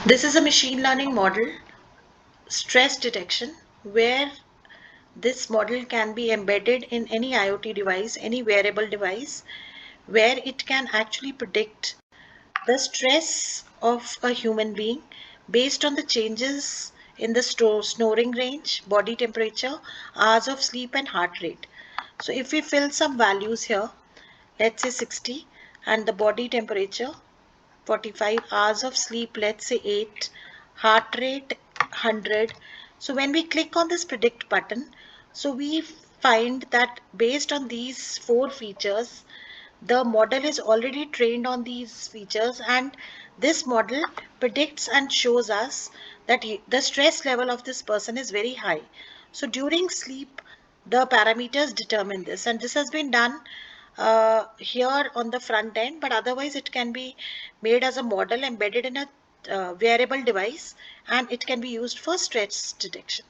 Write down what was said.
This is a machine learning model, stress detection, where this model can be embedded in any IoT device, any wearable device, where it can actually predict the stress of a human being based on the changes in the snoring range, body temperature, hours of sleep, and heart rate. So if we fill some values here, let's say 60, and the body temperature 45, hours of sleep, let's say 8, heart rate 100. So when we click on this predict button, so we find that based on these four features, the model is already trained on these features, and this model predicts and shows us that the stress level of this person is very high. So during sleep, the parameters determine this, and this has been done here on the front end, but otherwise it can be made as a model embedded in a wearable device, and it can be used for stress detection.